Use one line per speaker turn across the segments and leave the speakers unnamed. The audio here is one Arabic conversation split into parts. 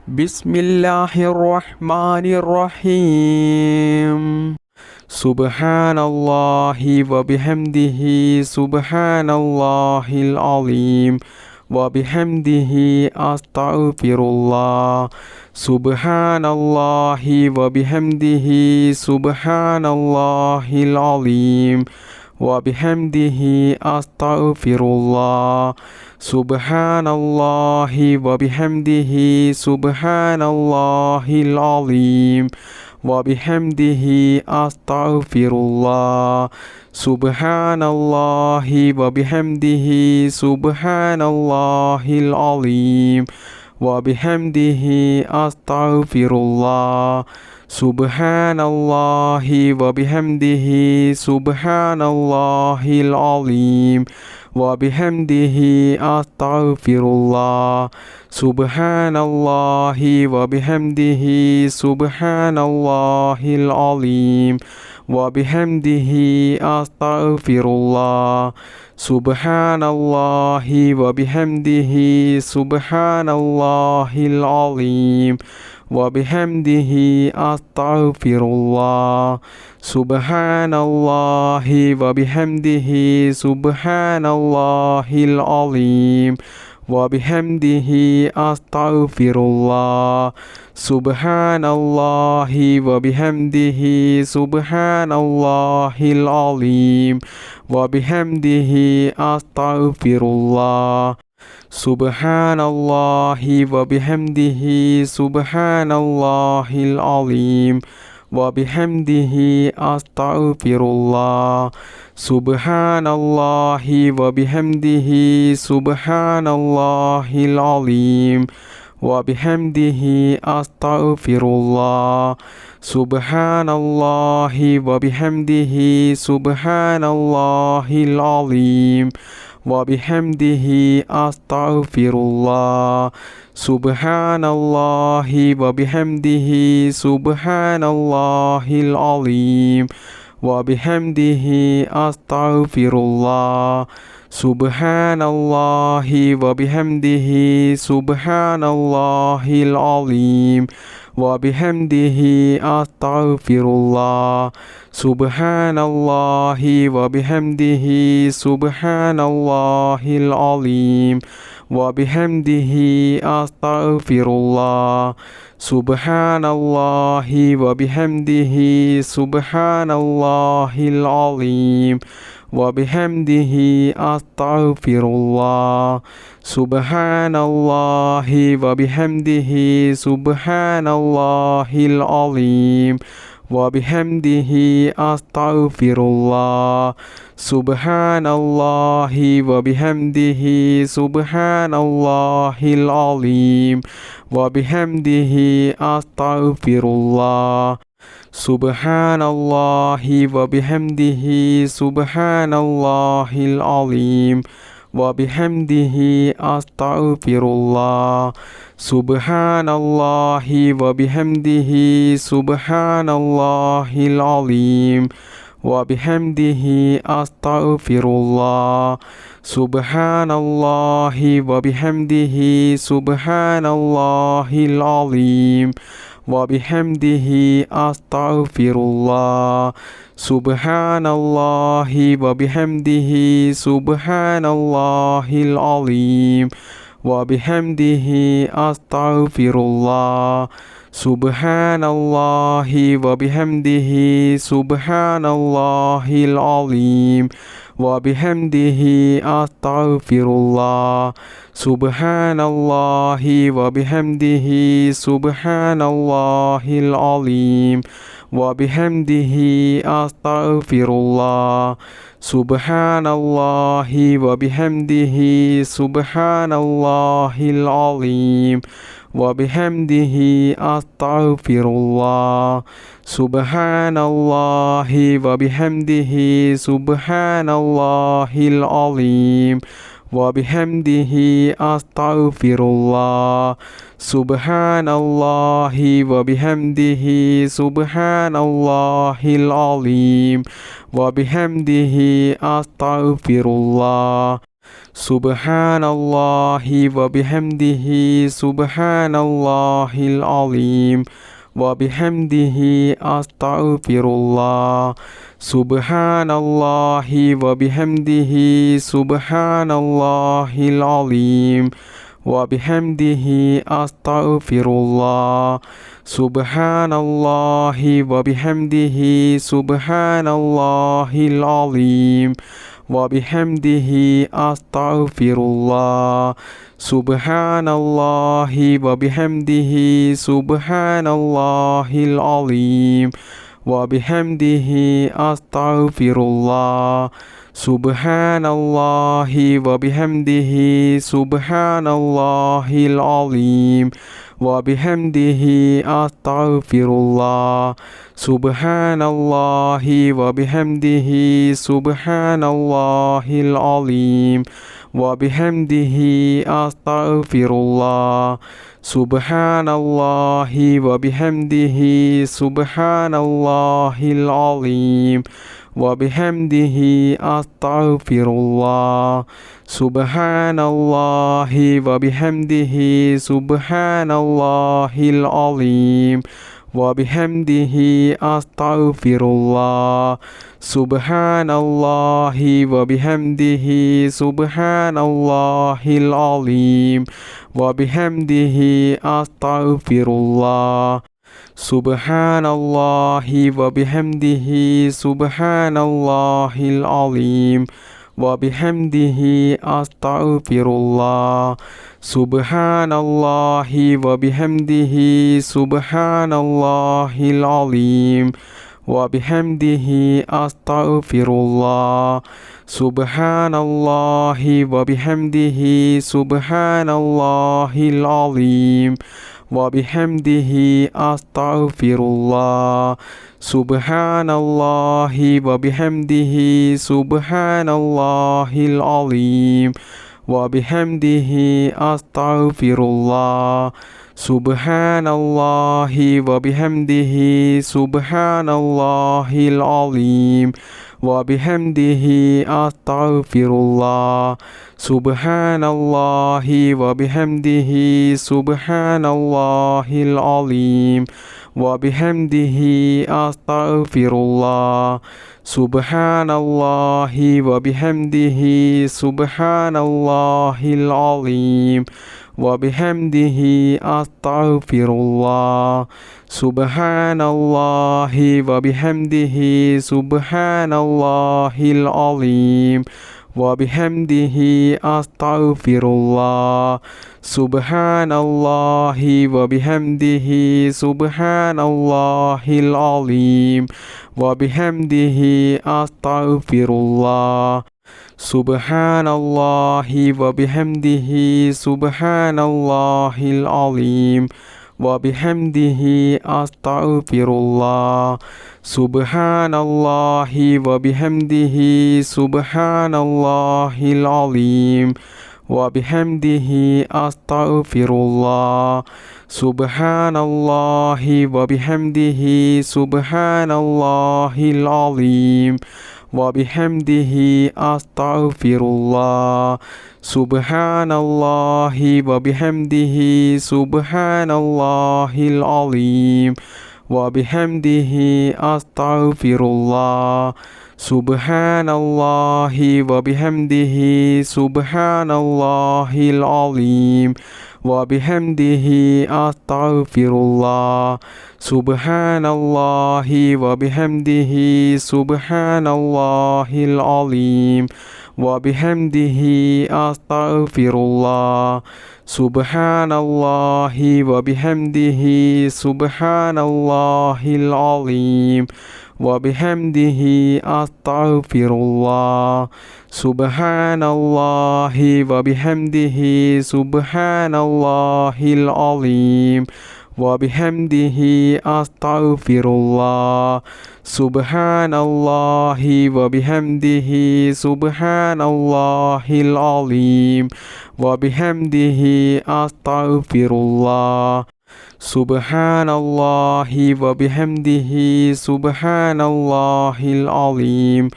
بسم الله الرحمن الرحيم. سبحان الله وبحمده، سبحان الله العظيم وبحمده، أستغفر الله. سبحان الله وبحمده، سبحان الله العظيم وبحمده، أستغفر الله. سبحان الله وبحمده، سبحان الله العظيم وبحمده، أستغفر الله. سبحان الله وبحمده، سبحان الله العظيم وبحمده، أستغفر الله. سبحان الله وبحمده، سبحان الله العظيم وبحمده، أستغفر الله. سبحان الله وبحمده، سبحان الله العظيم وبحمده، أستغفر الله. سبحان الله وبحمده، سبحان الله العظيم وبحمده، أستغفر الله. سبحان الله وبحمده، سبحان الله العظيم وبحمده، أستغفر الله. سبحان الله وبحمده، سبحان الله العظيم وبحمده، أستغفر الله. سبحان الله وبحمده، سبحان الله العظيم وبحمده، أستغفر الله. سبحان الله وبحمده، سبحان الله العظيم وبحمده، أستغفر الله. سبحان الله وبحمده، سبحان الله العظيم وبحمده، أستغفر الله. سبحان الله وبحمده، سبحان الله العظيم وبحمده، أستغفر الله. سبحان الله وبحمده، سبحان الله العظيم وبحمده، أستغفر الله. سبحان الله وبحمده، سبحان الله العظيم وبحمده، أستغفر الله. سبحان الله وبحمده، سبحان الله العظيم وبحمده، أستغفر الله. سبحان الله وبحمده، سبحان الله العظيم وبحمده، أستغفر الله. سبحان الله وبحمده، سبحان الله العظيم وبحمده، أستغفر الله. سبحان الله وبحمده، سبحان الله العظيم وبحمده، أستغفر الله. سبحان الله وبحمده، سبحان الله العظيم وبحمده، أستغفر الله. سبحان الله وبحمده، سبحان الله العظيم وبحمده، أستغفر الله. سبحان الله وبحمده، سبحان الله العظيم وبحمده، أستغفر الله. سبحان الله وبحمده، سبحان الله العظيم وبحمده، أستغفر الله. سبحان الله وبحمده، سبحان الله العظيم وبحمده، أستغفر الله. سبحان الله وبحمده، سبحان الله العظيم وبحمده، أستغفر الله. سبحان الله وبحمده، سبحان الله العظيم وبحمده، أستغفر الله. سبحان الله وبحمده، سبحان الله العظيم وبحمده، أستغفر الله. سبحان الله وبحمده سبحان الله العظيم وبحمده أستغفر الله سبحان الله وبحمده سبحان الله العظيم وبحمده أستغفر الله سبحان الله وبحمده سبحان الله العظيم وبحمده أستغفر الله سبحان الله وبحمده سبحان الله العظيم وبحمده أستغفر الله سبحان الله وبحمده سبحان الله العظيم وبحمده أستغفر الله سبحان الله وبحمده سبحان الله العظيم وبحمده أستغفر الله سبحان الله وبحمده سبحان الله العظيم وبحمده أستغفر الله سبحان الله وبحمده سبحان الله العظيم وبحمده أستغفر الله سبحان الله وبحمده سبحان الله العظيم وبحمده أستغفر الله سبحان الله وبحمده سبحان الله العظيم وبحمده أستغفر الله سبحان الله وبحمده سبحان الله العظيم وبحمده أستغفر الله سبحان الله وبحمده سبحان الله العظيم وبحمده أستغفر الله سبحان الله وبحمده سبحان الله العظيم وبحمده أستغفر الله سبحان الله وبحمده سبحان الله العظيم وبحمده أستغفر الله سبحان الله وبحمده سبحان الله العظيم وبحمده أستغفر الله سبحان الله وبحمده سبحان الله العظيم وبحمده أستغفر الله سبحان الله وبحمده سبحان الله العظيم وبحمده أستغفر الله سبحان الله وبحمده سبحان الله العظيم وبحمده أستغفر الله سبحان الله وبحمده سبحان الله العظيم وبحمده أستغفر الله سبحان الله وبحمده سبحان الله العظيم وبحمده أستغفر الله سبحان الله وبحمده سبحان الله العظيم وبحمده أستغفر الله سبحان الله وبحمده سبحان الله العظيم وبحمده أستغفر الله سبحان الله وبحمده سبحان الله العظيم وبحمده أستغفر الله سبحان الله وبحمده سبحان الله العظيم وبحمده أستغفر الله سبحان الله وبحمده سبحان الله العظيم وبحمده أستغفر الله سبحان الله وبحمده سبحان الله العظيم وبحمده أستغفر الله سبحان الله وبحمده سبحان الله العظيم وبحمده أستغفر الله سبحان الله وبحمده سبحان الله العظيم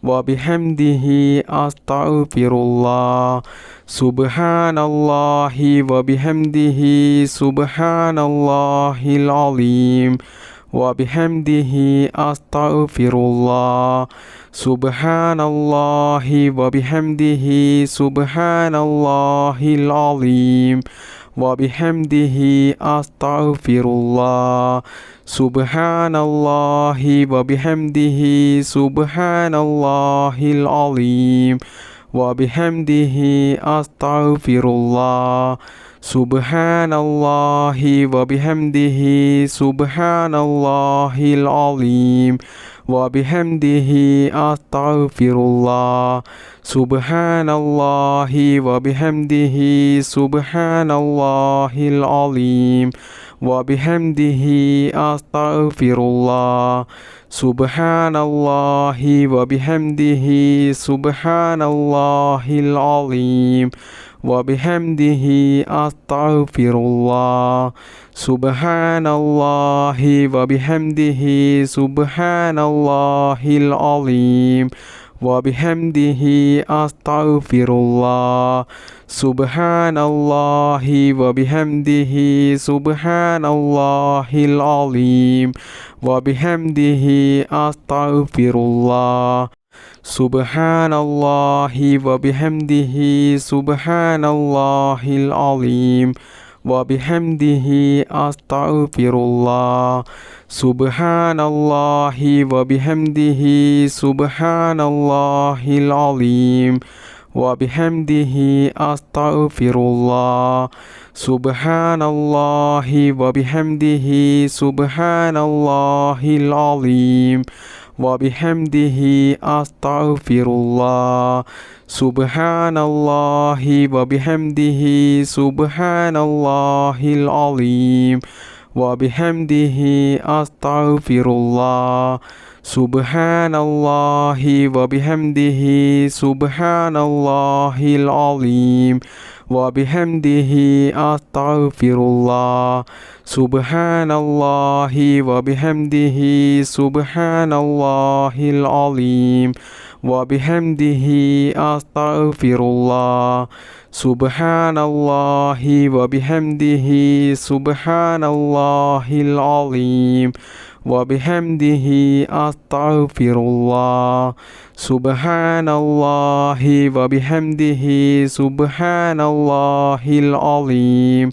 وبحمده أستغفر الله سبحان الله وبحمده سبحان الله العظيم وبحمده أستغفر الله سبحان الله وبحمده سبحان الله العظيم وبحمده أستغفر الله سبحان الله وبحمده سبحان الله العظيم وبحمده أستغفر الله سبحان الله وبحمده سبحان الله العظيم وبحمده أستغفر الله سبحان الله وبحمده سبحان الله العظيم وبحمده أستغفر الله سبحان الله وبحمده سبحان الله العظيم وبحمده أستغفر الله سبحان الله وبحمده سبحان الله العظيم وبحمده أستغفر الله سبحان الله وبحمده سبحان الله العظيم وبحمده أستغفر الله سبحان الله وبحمده سبحان الله العظيم وبحمده أستغفر الله سبحان الله وبحمده سبحان الله العظيم وبحمده أستغفر الله سبحان الله وبحمده سبحان الله العظيم وبحمده أستغفر الله سبحان الله وبحمده سبحان الله العظيم وبحمده أستغفر الله سبحان الله وبحمده سبحان الله العظيم وبحمده أستغفر الله سبحان الله وبحمده سبحان الله العظيم وبحمده أستغفر الله سبحان الله وبحمده سبحان الله العظيم وبحمده أستغفر الله سبحان الله وبحمده سبحان الله العظيم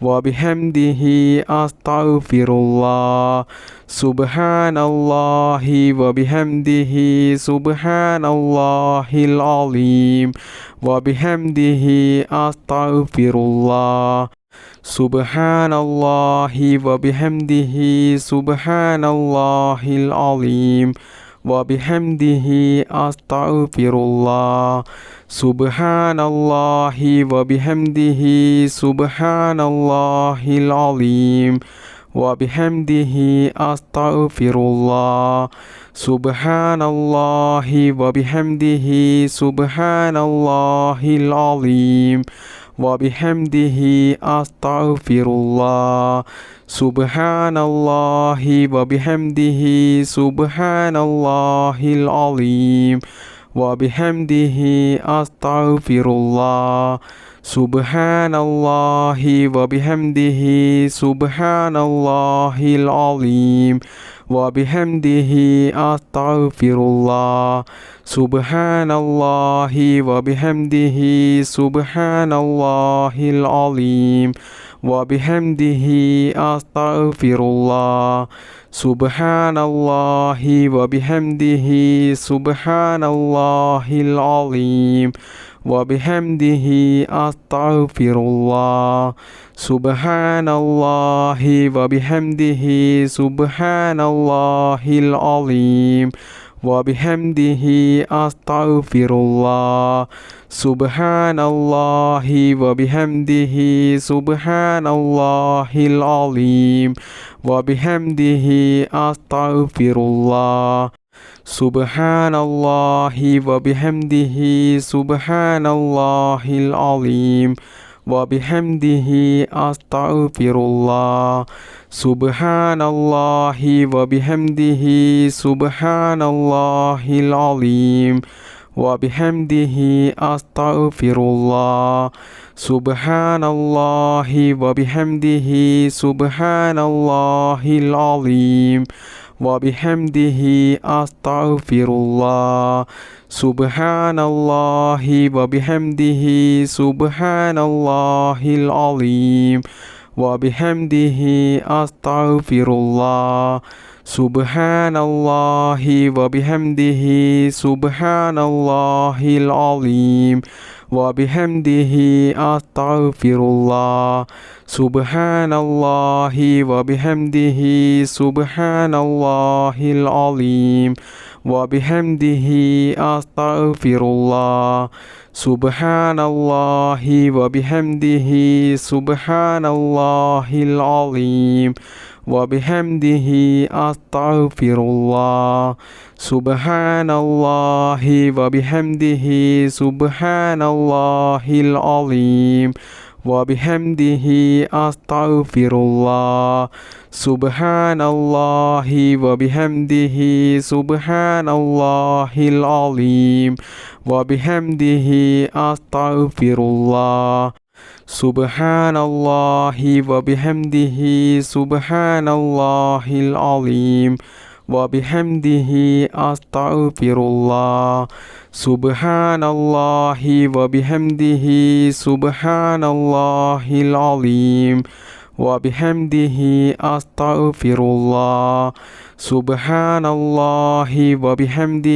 وبحمده أستغفر الله سبحان الله وبحمده سبحان الله العظيم وبحمده أستغفر الله سبحان الله وبحمده سبحان الله العظيم وبحمده أستغفر الله سبحان الله وبحمده سبحان الله العظيم وبحمده أستغفر الله سبحان الله وبحمده سبحان الله العظيم وبحمده أستغفر الله سبحان الله وبحمده سبحان الله العظيم وبحمده أستغفر الله سبحان الله وبحمده سبحان الله العظيم وبحمده أستغفر الله سبحان الله وبحمده سبحان الله العظيم وبحمده أستغفر الله سبحان الله وبحمده سبحان الله العظيم وبحمده أستغفر الله سبحان الله وبحمده سبحان الله العظيم وبحمده أستغفر الله سبحان الله وبحمده سبحان الله العظيم وبحمده أستغفر الله سبحان الله وبحمده سبحان الله العظيم وبحمده أستغفر الله سبحان الله وبحمده سبحان الله العظيم وبحمده أستغفر الله سبحان الله وبحمده سبحان الله العظيم وبحمده أستغفر الله سبحان الله وبحمده سبحان الله العظيم وبحمده أستغفر الله سبحان الله وبحمده سبحان الله العظيم وبحمده أستغفر الله سبحان الله وبحمده سبحان الله العظيم وبحمده أستغفر الله سبحان الله وبحمده سبحان الله العظيم وبحمده أستغفر الله سبحان الله وبحمده سبحان الله العظيم وبحمده أستغفر الله سبحان الله وبحمده سبحان الله العظيم وبحمده أستغفر الله سبحان الله وبحمده سبحان الله العظيم وبحمده أستغفر الله سبحان الله وبحمده سبحان الله العظيم وبحمده أستغفر الله سبحان الله وبحمده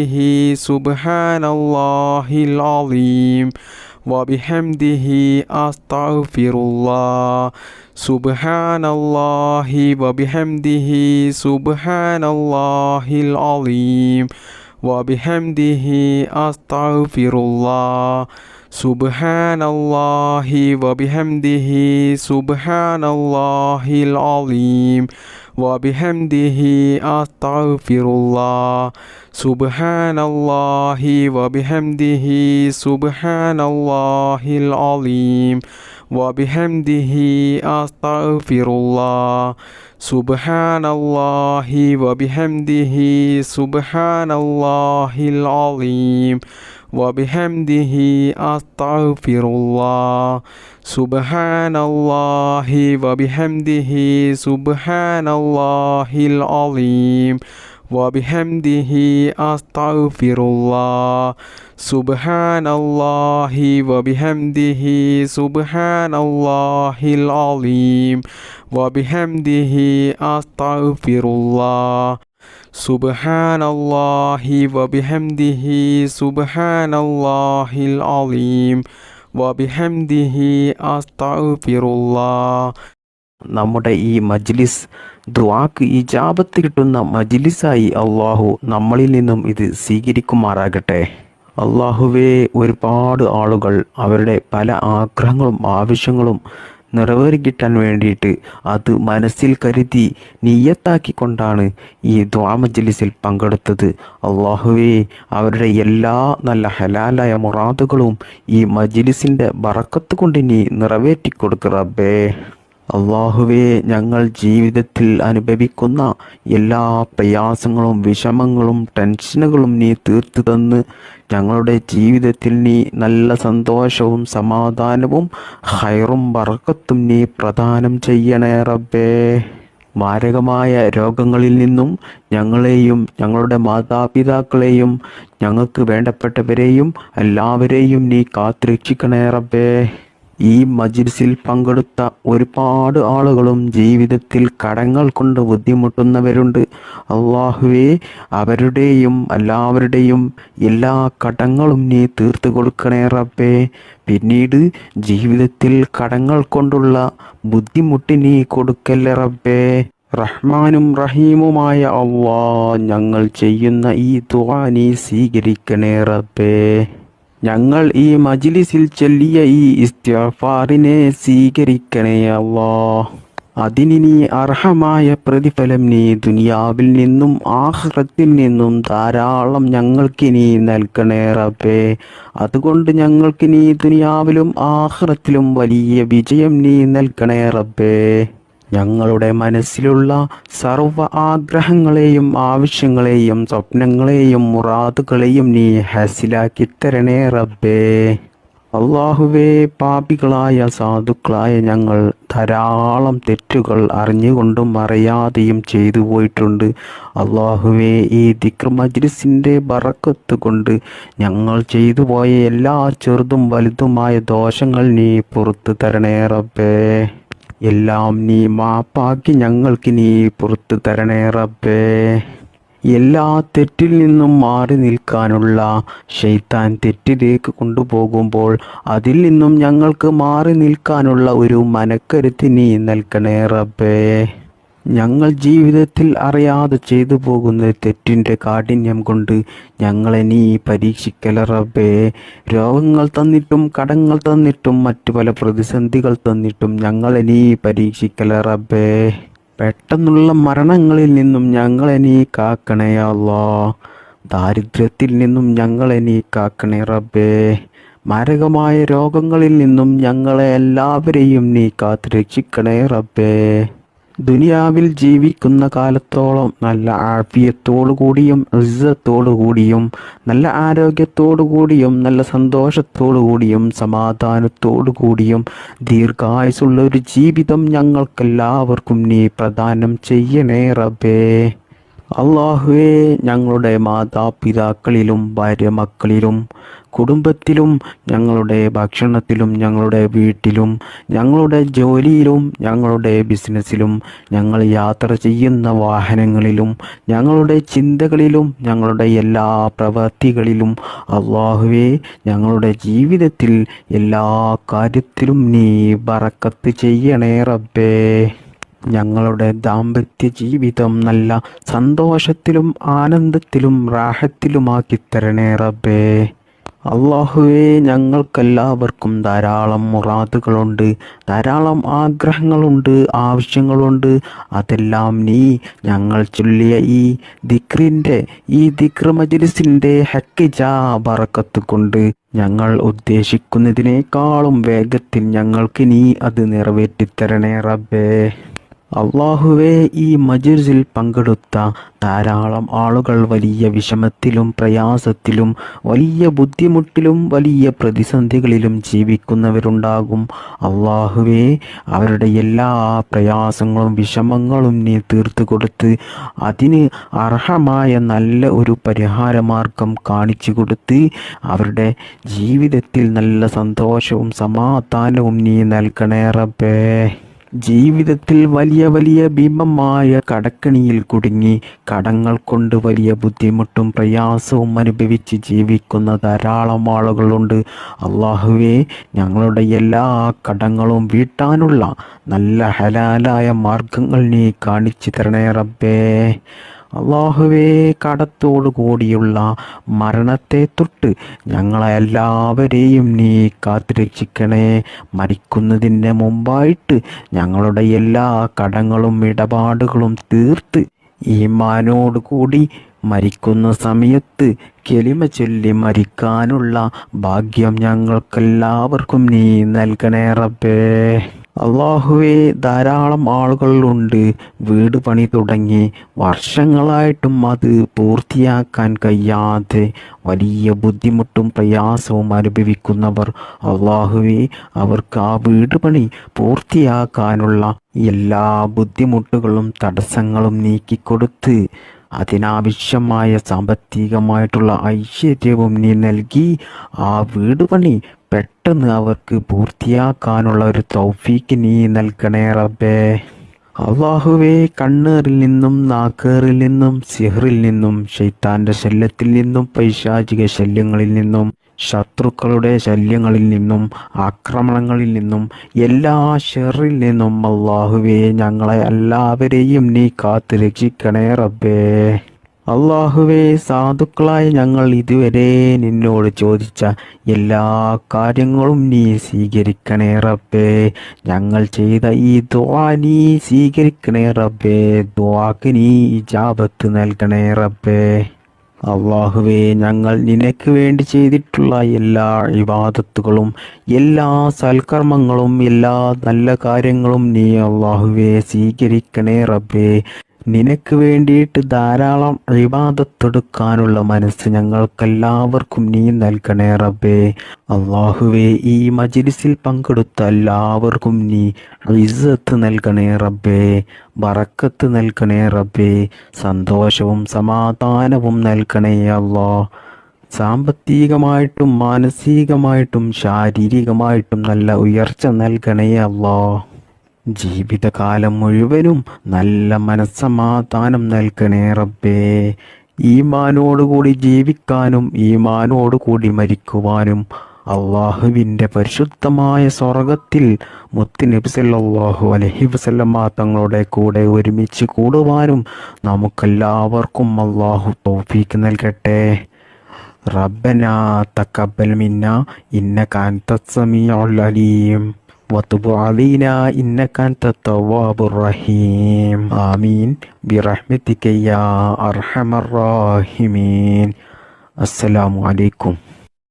سبحان الله العظيم وبحمده أستغفر الله سبحان الله وبحمده سبحان الله العظيم وبحمده أستغفر الله سبحان الله وبحمده سبحان الله العظيم وبحمده أستغفر الله سبحان الله وبحمده سبحان الله العظيم وبحمده أستغفر الله سبحان الله وبحمده سبحان الله العظيم وبحمده أستغفر الله سبحان الله وبحمده سبحان الله العظيم وبحمده أستغفر الله سبحان الله وبحمده سبحان الله العظيم وبحمده أستغفر الله سبحان الله وبحمده سبحان الله العظيم وبحمده أستغفر الله.
നമ്മുടെ ഈ മജ്ലിസ് ദുആക്ക് ഇജാബത്ത് കിട്ടുന്ന മജ്ലിസായി അള്ളാഹു നമ്മളിൽ നിന്നും ഇത് സ്വീകരിക്കുമാറാകട്ടെ. അള്ളാഹുവേ, ഒരുപാട് ആളുകൾ അവരുടെ പല ആഗ്രഹങ്ങളും ആവശ്യങ്ങളും നിറവേറിക്കിട്ടാൻ വേണ്ടിയിട്ട് അത് മനസ്സിൽ കരുതി നിയ്യത്താക്കിക്കൊണ്ടാണ് ഈ ദുആ മജ്ലിസിൽ പങ്കെടുത്തത്. അള്ളാഹുവേ, അവരുടെ എല്ലാ നല്ല ഹലാലായ മുറാദുകളും ഈ മജ്ലിസിൻ്റെ ബറക്കത്ത് കൊണ്ട് നീ നിറവേറ്റിക്കൊടുക്ക് റബ്ബേ. അള്ളാഹുവേ, ഞങ്ങൾ ജീവിതത്തിൽ അനുഭവിക്കുന്ന എല്ലാ പ്രയാസങ്ങളും വിഷമങ്ങളും ടെൻഷനുകളും നീ തീർത്തു തന്ന് ഞങ്ങളുടെ ജീവിതത്തിൽ നീ നല്ല സന്തോഷവും സമാധാനവും ഹൈറും ബറക്കത്തും നീ പ്രദാനം ചെയ്യണേ റബ്ബേ. മാരകമായ രോഗങ്ങളിൽ നിന്നും ഞങ്ങളെയും ഞങ്ങളുടെ മാതാപിതാക്കളെയും ഞങ്ങൾക്ക് വേണ്ടപ്പെട്ടവരെയും എല്ലാവരെയും നീ കാത്തുരക്ഷിക്കണേ റബ്ബേ. ഈ മജ്ലിസിൽ പങ്കെടുത്ത ഒരുപാട് ആളുകളും ജീവിതത്തിൽ കടങ്ങൾ കൊണ്ട് ബുദ്ധിമുട്ടുന്നവരുണ്ട്. അള്ളാഹുവേ, അവരുടെയും എല്ലാവരുടെയും എല്ലാ കടങ്ങളും നീ തീർത്തു കൊടുക്കണേ റബ്ബേ. പിന്നീട് ജീവിതത്തിൽ കടങ്ങൾ കൊണ്ടുള്ള ബുദ്ധിമുട്ട് നീ കൊടുക്കല്ലേ റബ്ബേ. റഹ്മാനും റഹീമുമായ അല്ലാഹ്, ഞങ്ങൾ ചെയ്യുന്ന ഈ ദുആ നീ സ്വീകരിക്കണേ റബ്ബേ. ഞങ്ങൾ ഈ മജ്ലിസിൽ ചൊല്ലിയ ഈ ഇസ്തിഗ്ഫാറിനെ സ്വീകരിക്കണേ അല്ലാഹ്. അതിനി അർഹമായ പ്രതിഫലം നീ ദുനിയാവിൽ നിന്നും ആഖിറത്തിൽ നിന്നും ധാരാളം ഞങ്ങൾക്കിനി നൽകണേ റബ്ബേ. അതുകൊണ്ട് ഞങ്ങൾക്കിനി ദുനിയാവിലും ആഖിറത്തിലും വലിയ വിജയം നീ നൽകണേ റബ്ബേ. ഞങ്ങളുടെ മനസ്സിലുള്ള സർവ്വ ആഗ്രഹങ്ങളെയും ആവശ്യങ്ങളെയും സ്വപ്നങ്ങളെയും മുറാദുകളെയും നീ ഹാസിലാക്കി തരണേ റബ്ബേ. അള്ളാഹുവേ, പാപികളായ സാധുക്കളായ ഞങ്ങൾ ധാരാളം തെറ്റുകൾ അറിഞ്ഞുകൊണ്ടും അറിയാതെയും ചെയ്തു പോയിട്ടുണ്ട്. അള്ളാഹുവേ, ഈ ദിക്ർ മജ്ലിസിൻ്റെ ബറക്കത്ത് കൊണ്ട് ഞങ്ങൾ ചെയ്തു പോയ എല്ലാ ചെറുതും വലുതുമായ ദോഷങ്ങൾ നീ പുറത്തു തരണേ റബ്ബേ. എല്ലാം നീ മാപ്പാക്കി ഞങ്ങൾക്ക് നീ പുറത്തു തരണേ റബ്ബേ. എല്ലാ തെറ്റിൽ നിന്നും മാറി നിൽക്കാനുള്ള ശൈത്താൻ തെറ്റിലേക്ക് കൊണ്ടുപോകുമ്പോൾ അതിൽ നിന്നും ഞങ്ങൾക്ക് മാറി നിൽക്കാനുള്ള ഒരു മനക്കരുത്ത് നീ നൽകണേ റബ്ബേ. ഞങ്ങൾ ജീവിതത്തിൽ അറിയാതെ ചെയ്തു പോകുന്ന തെറ്റിൻ്റെ കാഠിന്യം കൊണ്ട് ഞങ്ങളെ നീ പരീക്ഷിക്കല റബ്ബേ. രോഗങ്ങൾ തന്നിട്ടും കടങ്ങൾ തന്നിട്ടും മറ്റു പല പ്രതിസന്ധികൾ തന്നിട്ടും ഞങ്ങളെ നീ പരീക്ഷിക്കല റബ്ബേ. പെട്ടെന്നുള്ള മരണങ്ങളിൽ നിന്നും ഞങ്ങളെ നീ കാക്കണേ അല്ലാഹ്. ദാരിദ്ര്യത്തിൽ നിന്നും ഞങ്ങളെ നീ കാക്കണേ റബ്ബേ. മാരകമായ രോഗങ്ങളിൽ നിന്നും ഞങ്ങളെ എല്ലാവരെയും നീ കാത്തു രക്ഷിക്കണേ റബ്ബേ. ദുനിയാവിൽ ജീവിക്കുന്ന കാലത്തോളം നല്ല ആഫിയത്തോടു കൂടിയും ഇസ്സത്തോടു കൂടിയും നല്ല ആരോഗ്യത്തോടു കൂടിയും നല്ല സന്തോഷത്തോടു കൂടിയും സമാധാനത്തോടു കൂടിയും ദീർഘായുസുള്ള ഒരു ജീവിതം ഞങ്ങൾക്കെല്ലാവർക്കും നീ പ്രദാനം ചെയ്യണേ റബ്ബേ. അള്ളാഹുവേ, ഞങ്ങളുടെ മാതാപിതാക്കളിലും ഭാര്യ മക്കളിലും കുടുംബത്തിലും ഞങ്ങളുടെ ഭക്ഷണത്തിലും ഞങ്ങളുടെ വീട്ടിലും ഞങ്ങളുടെ ജോലിയിലും ഞങ്ങളുടെ ബിസിനസ്സിലും ഞങ്ങൾ യാത്ര ചെയ്യുന്ന വാഹനങ്ങളിലും ഞങ്ങളുടെ ചിന്തകളിലും ഞങ്ങളുടെ എല്ലാ പ്രവൃത്തികളിലും അല്ലാഹുവേ, ഞങ്ങളുടെ ജീവിതത്തിൽ എല്ലാ കാര്യത്തിലും നീ ബറക്കത്ത് ചെയ്യണേ റബ്ബേ. ഞങ്ങളുടെ ദാമ്പത്യ ജീവിതം നല്ല സന്തോഷത്തിലും ആനന്ദത്തിലും റാഹത്തിലുമാക്കി തരണേ റബ്ബേ. അള്ളാഹുവേ, ഞങ്ങൾക്കെല്ലാവർക്കും ധാരാളം മുറാദുകളുണ്ട്, ധാരാളം ആഗ്രഹങ്ങളുണ്ട്, ആവശ്യങ്ങളുണ്ട്. അതെല്ലാം നീ ഞങ്ങൾ ചൊല്ലിയ ഈ ദിക്ർ മജ്ലിസിൻ്റെ ഹക്കിജാ ബറക്കത്ത് കൊണ്ട് ഞങ്ങൾ ഉദ്ദേശിക്കുന്നതിനേക്കാളും വേഗത്തിൽ ഞങ്ങൾക്ക് നീ അത് നിറവേറ്റിത്തരണേ റബ്ബേ. അള്ളാഹുവേ, ഈ മജ്ലിസിൽ പങ്കെടുത്ത ധാരാളം ആളുകൾ വലിയ വിഷമത്തിലും പ്രയാസത്തിലും വലിയ ബുദ്ധിമുട്ടിലും വലിയ പ്രതിസന്ധികളിലും ജീവിക്കുന്നവരുണ്ടാകും. അള്ളാഹുവേ, അവരുടെ എല്ലാ പ്രയാസങ്ങളും വിഷമങ്ങളും നീ തീർത്തു കൊടുത്ത് അതിന് അർഹമായ നല്ല ഒരു പരിഹാരമാർഗം കാണിച്ചു കൊടുത്ത് അവരുടെ ജീവിതത്തിൽ നല്ല സന്തോഷവും സമാധാനവും നീ നൽകണേ റബ്ബേ. ജീവിതത്തിൽ വലിയ വലിയ ഭീമമായ കടക്കണിയിൽ കുടുങ്ങി കടങ്ങൾ കൊണ്ട് വലിയ ബുദ്ധിമുട്ടും പ്രയാസവും അനുഭവിച്ച് ജീവിക്കുന്ന ധാരാളം ആളുകളുണ്ട്. അള്ളാഹുവേ, ഞങ്ങളുടെ എല്ലാ കടങ്ങളും വീട്ടാനുള്ള നല്ല ഹലാലായ മാർഗങ്ങൾ നീ കാണിച്ചു തരണേ റബ്ബേ. അള്ളാഹുവേ, കടത്തോടു കൂടിയുള്ള മരണത്തെ തൊട്ട് ഞങ്ങളെല്ലാവരെയും നീ കാത്തുരക്ഷിക്കണേ. മരിക്കുന്നതിന് മുമ്പായിട്ട് ഞങ്ങളുടെ എല്ലാ കടങ്ങളും ഇടപാടുകളും തീർത്ത് ഈമാനോട് കൂടി മരിക്കുന്ന സമയത്ത് കെലിമ ചൊല്ലി മരിക്കാനുള്ള ഭാഗ്യം ഞങ്ങൾക്കെല്ലാവർക്കും നീ നൽകണേ റബ്ബേ. അള്ളാഹുവേ, ധാരാളം ആളുകളുണ്ട് വീട് പണി തുടങ്ങി വർഷങ്ങളായിട്ടും അത് പൂർത്തിയാക്കാൻ കഴിയാതെ വലിയ ബുദ്ധിമുട്ടും പ്രയാസവും അനുഭവിക്കുന്നവർ. അള്ളാഹുവേ, അവർക്ക് ആ വീട് പണി പൂർത്തിയാക്കാനുള്ള എല്ലാ ബുദ്ധിമുട്ടുകളും തടസ്സങ്ങളും നീക്കിക്കൊടുത്ത് അതിനാവശ്യമായ സാമ്പത്തികമായിട്ടുള്ള ഐശ്വര്യവും നീ നൽകി ആ വീട് പണി പെട്ടെന്ന് അവർക്ക് പൂർത്തിയാക്കാനുള്ള ഒരു തൗഫീക്ക് നീ നൽകണേ റബ്ബേ. അള്ളാഹുവേ, കണ്ണേറിൽ നിന്നും നാക്കേറിൽ നിന്നും സിഹറിൽ നിന്നും ശൈത്താന്റെ ശല്യത്തിൽ നിന്നും പൈശാചിക ശല്യങ്ങളിൽ നിന്നും ശത്രുക്കളുടെ ശല്യങ്ങളിൽ നിന്നും ആക്രമണങ്ങളിൽ നിന്നും എല്ലാ ഷെറിൽ നിന്നും അള്ളാഹുവേ, ഞങ്ങളെ എല്ലാവരെയും നീ കാത്തു രക്ഷിക്കണേ റബ്ബേ. അള്ളാഹുവേ, സാധുക്കളായ ഞങ്ങൾ ഇതുവരെ നിന്നോട് ചോദിച്ച എല്ലാ കാര്യങ്ങളും നീ സ്വീകരിക്കണേ റബ്ബേ. ഞങ്ങൾ ചെയ്ത ഈ ദുആ നീ സ്വീകരിക്കണേ റബ്ബേ. ദുആക്ക് നീ ഇജാബത്ത് നൽകണേ റബ്ബേ. അള്ളാഹുവേ, ഞങ്ങൾ നിനക്ക് വേണ്ടി ചെയ്തിട്ടുള്ള എല്ലാ ഇബാദത്തുകളും എല്ലാ സൽക്കർമ്മങ്ങളും എല്ലാ നല്ല കാര്യങ്ങളും നീ അള്ളാഹുവേ സ്വീകരിക്കണേ റബ്ബേ. നിനക്ക് വേണ്ടിയിട്ട് ധാരാളം ഇബാദത്തെടുക്കാനുള്ള മനസ്സ് ഞങ്ങൾക്കെല്ലാവർക്കും നീ നൽകണേ റബ്ബേ. അള്ളാഹുവേ, ഈ മജ്ലിസിൽ പങ്കെടുത്ത എല്ലാവർക്കും നീ ഇസ്സത്ത് നൽകണേ റബ്ബേ. ബറക്കത്ത് നൽകണേ റബ്ബേ. സന്തോഷവും സമാധാനവും നൽകണേ അല്ലാ. സാമ്പത്തികമായിട്ടും മാനസികമായിട്ടും ശാരീരികമായിട്ടും നല്ല ഉയർച്ച നൽകണേ അല്ലാ. ജീവിതകാലം മുഴുവനും നല്ല മനസ്സമാധാനം നൽകണേ റബ്ബേ. ഈമാനോടുകൂടി ജീവിക്കാനും ഈമാനോടുകൂടി മരിക്കുവാനും അള്ളാഹുവിൻ്റെ പരിശുദ്ധമായ സ്വർഗത്തിൽ മുത്തുനബി സല്ലല്ലാഹു അലൈഹി വസല്ലമ തങ്ങളുടെ കൂടെ ഒരുമിച്ച് കൂടുവാനും നമുക്കെല്ലാവർക്കും അള്ളാഹു തൗഫീക്ക് നൽകട്ടെ. റബ്ബനാ തഖബ്ബൽ മിന്നാ ഇന്നക അൻതസ് സമീഉൽ അലീം وتب علينا إنك أنت التواب الرحيم آمين برحمتك يا أرحم الراحمين. السلام عليكم.